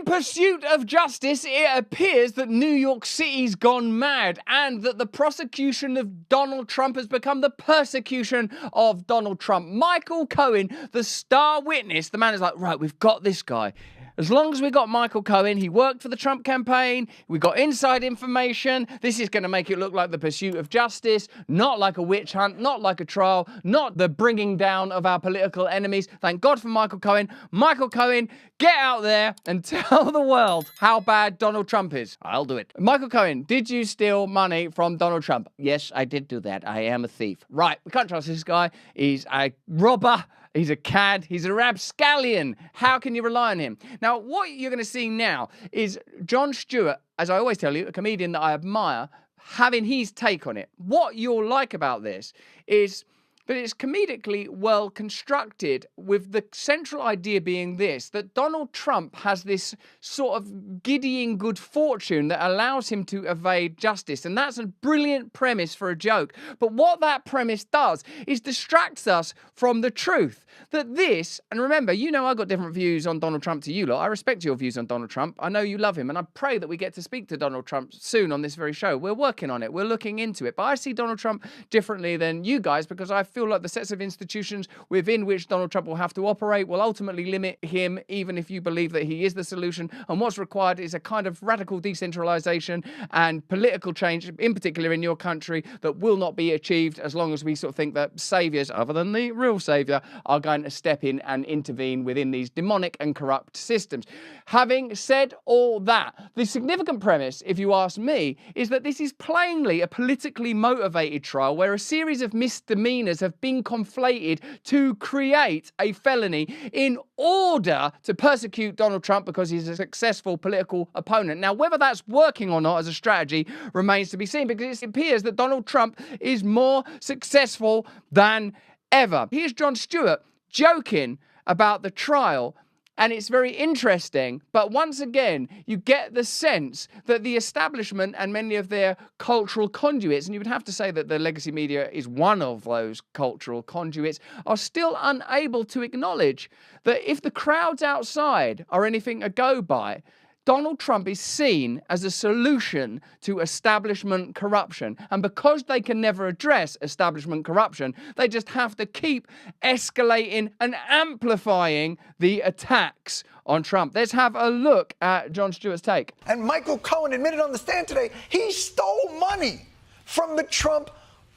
pursuit of justice, it appears that New York City's gone mad and that the prosecution of Donald Trump has become the persecution of Donald Trump. Michael Cohen, the star witness, the man is like, right, we've got this guy. As long as we got Michael Cohen, he worked for the Trump campaign, we got inside information, this is going to make it look like the pursuit of justice, not like a witch hunt, not like a trial, not the bringing down of our political enemies. Thank God for Michael Cohen. Michael Cohen, get out there and tell the world how bad Donald Trump is. I'll do it. Michael Cohen, did you steal money from Donald Trump? Yes, I did do that. I am a thief. Right, we can't trust this guy. He's a robber. He's a cad. He's a rapscallion. How can you rely on him? Now, what you're going to see now is Jon Stewart, as I always tell you, a comedian that I admire, having his take on it. What you'll like about this is that it's comedically well constructed, with the central idea being this, that Donald Trump has this sort of giddying good fortune that allows him to evade justice. And that's a brilliant premise for a joke. But what that premise does is distracts us from the truth. That this, and remember, you know I've got different views on Donald Trump to you lot. I respect your views on Donald Trump. I know you love him, and I pray that we get to speak to Donald Trump soon on this very show. We're working on it. We're looking into it. But I see Donald Trump differently than you guys, because I feel like the sets of institutions within which Donald Trump will have to operate will ultimately limit him, even if you believe that he is the solution. And what's required is a kind of radical decentralization and political change, in particular in your country, that will not be achieved as long as we sort of think that saviors, other than the real savior, are going to step in and intervene within these demonic and corrupt systems. Having said all that, the significant premise, if you ask me, is that this is plainly a politically motivated trial where a series of misdemeanors have been conflated to create a felony in order to persecute Donald Trump because he's a successful political opponent. Now, whether that's working or not as a strategy remains to be seen, because it appears that Donald Trump is more successful than ever. Here's Jon Stewart joking about the trial, and it's very interesting, but once again, you get the sense that the establishment and many of their cultural conduits, and you would have to say that the legacy media is one of those cultural conduits, are still unable to acknowledge that if the crowds outside are anything to go by, Donald Trump is seen as a solution to establishment corruption. And because they can never address establishment corruption, they just have to keep escalating and amplifying the attacks on Trump. Let's have a look at Jon Stewart's take. And Michael Cohen admitted on the stand today he stole money from the Trump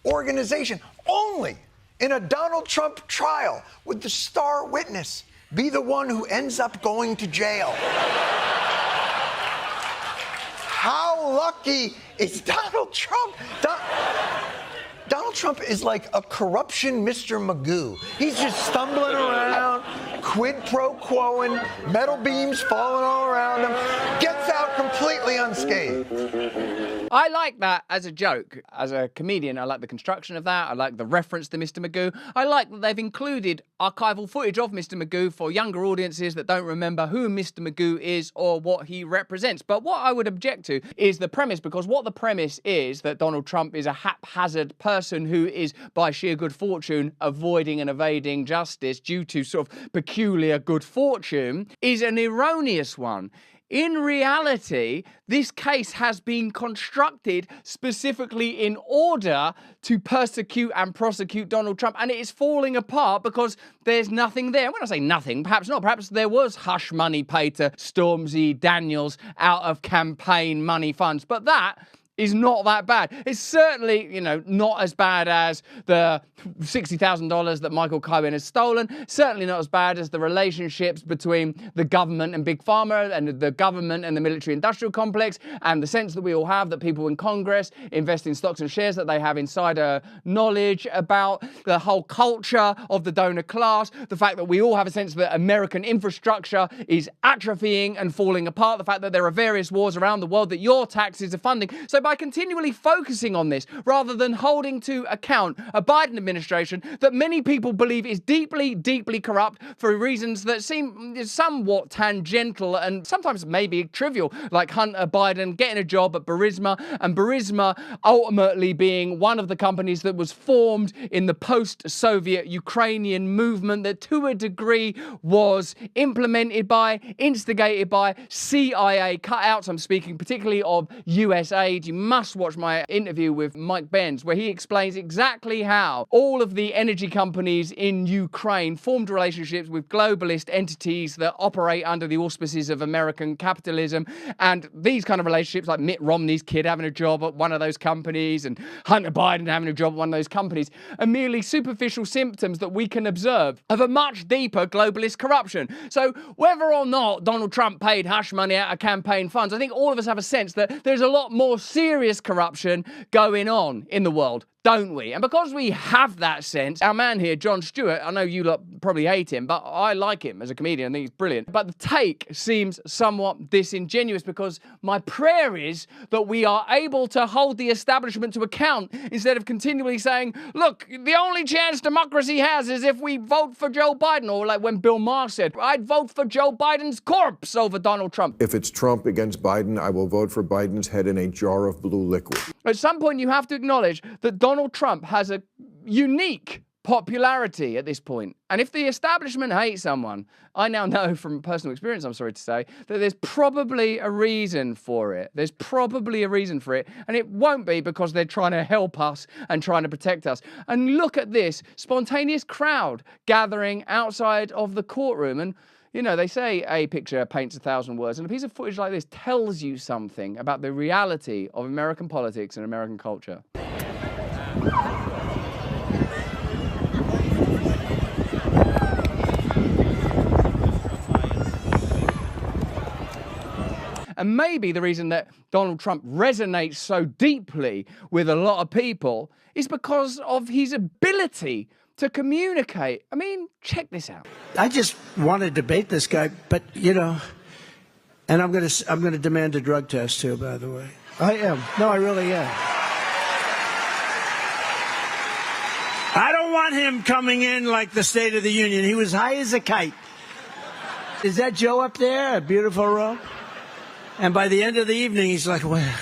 organization. Only in a Donald Trump trial would the star witness be the one who ends up going to jail. How lucky is Donald Trump? Donald Trump is like a corruption Mr. Magoo. He's just stumbling around, quid pro quoing, metal beams falling all around him, gets out completely unscathed. I like that as a joke. As a comedian, I like the construction of that. I like the reference to Mr. Magoo. I like that they've included archival footage of Mr. Magoo for younger audiences that don't remember who Mr. Magoo is or what he represents. But what I would object to is the premise, because what the premise is that Donald Trump is a haphazard person who is, by sheer good fortune, avoiding and evading justice due to sort of peculiar good fortune, is an erroneous one. In reality, this case has been constructed specifically in order to persecute and prosecute Donald Trump, and it is falling apart because there's nothing there. When I say nothing, perhaps not. Perhaps there was hush money paid to Stormzy Daniels out of campaign money funds, but that is not that bad. It's certainly, not as bad as the $60,000 that Michael Cohen has stolen. Certainly not as bad as the relationships between the government and Big Pharma and the government and the military-industrial complex, and the sense that we all have that people in Congress invest in stocks and shares, that they have insider knowledge about the whole culture of the donor class, the fact that we all have a sense that American infrastructure is atrophying and falling apart, the fact that there are various wars around the world that your taxes are funding. So by by continually focusing on this rather than holding to account a Biden administration that many people believe is deeply, deeply corrupt for reasons that seem somewhat tangential and sometimes maybe trivial, like Hunter Biden getting a job at Burisma, and Burisma ultimately being one of the companies that was formed in the post-Soviet Ukrainian movement that to a degree was implemented by, instigated by CIA cutouts. I'm speaking particularly of US aid. You must watch my interview with Mike Benz, where he explains exactly how all of the energy companies in Ukraine formed relationships with globalist entities that operate under the auspices of American capitalism. And these kind of relationships, like Mitt Romney's kid having a job at one of those companies and Hunter Biden having a job at one of those companies, are merely superficial symptoms that we can observe of a much deeper globalist corruption. So whether or not Donald Trump paid hush money out of campaign funds, I think all of us have a sense that there's a lot more serious corruption going on in the world, don't we? And because we have that sense, our man here, Jon Stewart, I know you lot probably hate him, but I like him as a comedian. I think he's brilliant. But the take seems somewhat disingenuous, because my prayer is that we are able to hold the establishment to account instead of continually saying, look, the only chance democracy has is if we vote for Joe Biden. Or like when Bill Maher said, I'd vote for Joe Biden's corpse over Donald Trump. If it's Trump against Biden, I will vote for Biden's head in a jar of blue liquid. At some point, you have to acknowledge that Donald Trump has a unique popularity at this point. And if the establishment hates someone, I now know from personal experience, I'm sorry to say, that there's probably a reason for it. There's probably a reason for it. And it won't be because they're trying to help us and trying to protect us. And look at this spontaneous crowd gathering outside of the courtroom. And you know, they say a picture paints 1,000 words, and a piece of footage like this tells you something about the reality of American politics and American culture. And maybe the reason that Donald Trump resonates so deeply with a lot of people is because of his ability to communicate. I mean, check this out. I just want to debate this guy, but you know, and I'm going to demand a drug test too, by the way. I am. No, I really am. I don't want him coming in like the State of the Union. He was high as a kite. Is that Joe up there? A beautiful robe? And by the end of the evening, he's like, well,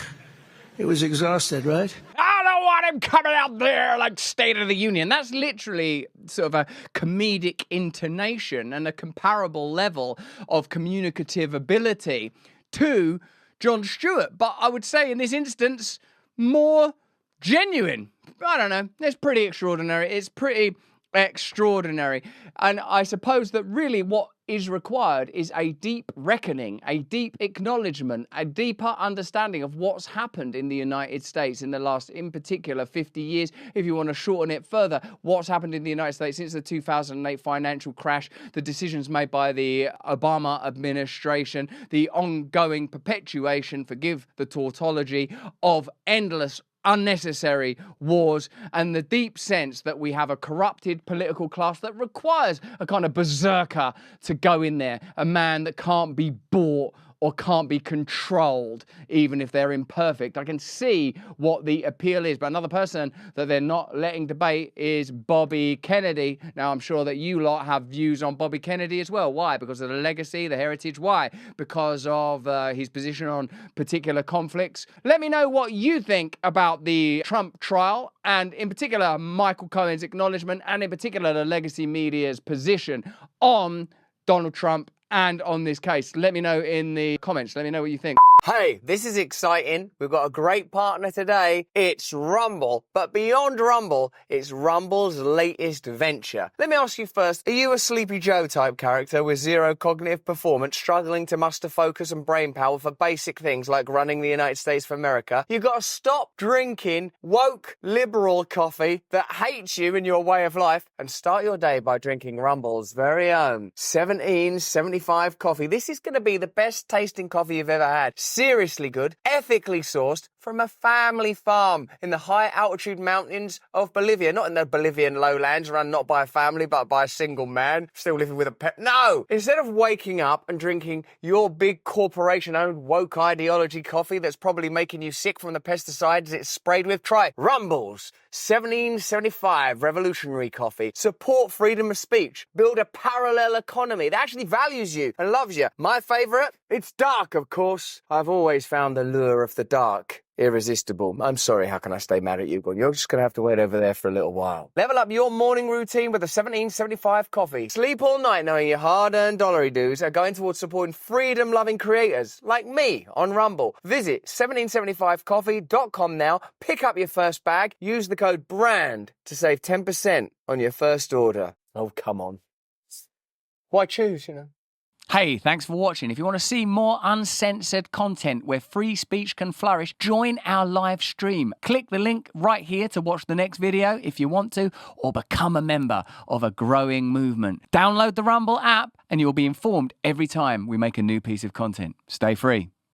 it was exhausted, right? I don't want him coming out there like State of the Union. That's literally sort of a comedic intonation and a comparable level of communicative ability to Jon Stewart. But I would say in this instance, more genuine. I don't know. It's pretty extraordinary. It's pretty extraordinary. And I suppose that really what is required is a deep reckoning, a deep acknowledgement, a deeper understanding of what's happened in the United States in the last, in particular, 50 years. If you want to shorten it further, what's happened in the United States since the 2008 financial crash, the decisions made by the Obama administration, the ongoing perpetuation, forgive the tautology, of endless unnecessary wars, and the deep sense that we have a corrupted political class that requires a kind of berserker to go in there, a man that can't be bought or can't be controlled, even if they're imperfect. I can see what the appeal is, but another person that they're not letting debate is Bobby Kennedy. Now, I'm sure that you lot have views on Bobby Kennedy as well. Why? Because of the legacy, the heritage. Why? Because of his position on particular conflicts. Let me know what you think about the Trump trial, and in particular, Michael Cohen's acknowledgement, and in particular, the legacy media's position on Donald Trump and on this case. Let me know in the comments. Let me know what you think. Hey, this is exciting. We've got a great partner today. It's Rumble. But beyond Rumble, it's Rumble's latest venture. Let me ask you first, are you a Sleepy Joe type character with zero cognitive performance, struggling to muster focus and brain power for basic things like running the United States of America? You've got to stop drinking woke liberal coffee that hates you and your way of life and start your day by drinking Rumble's very own 1775 coffee. This is going to be the best tasting coffee you've ever had. seriously good, ethically sourced from a family farm in the high altitude mountains of Bolivia. Not in the Bolivian lowlands, run not by a family but by a single man still living with a pet. No! Instead of waking up and drinking your big corporation-owned woke ideology coffee that's probably making you sick from the pesticides it's sprayed with, try Rumble's 1775 revolutionary coffee. Support freedom of speech. Build a parallel economy that actually values you and loves you. My favourite? It's dark, of course. I've always found the lure of the dark irresistible. I'm sorry, how can I stay mad at you? You're just going to have to wait over there for a little while. Level up your morning routine with a 1775 coffee. Sleep all night knowing your hard-earned dollary dues are going towards supporting freedom-loving creators like me on Rumble. Visit 1775coffee.com now, pick up your first bag, use the code BRAND to save 10% on your first order. Oh, come on. Why choose, you know? Hey, thanks for watching. If you want to see more uncensored content where free speech can flourish, join our live stream. Click the link right here to watch the next video if you want to, or become a member of a growing movement. Download the Rumble app and you'll be informed every time we make a new piece of content. Stay free.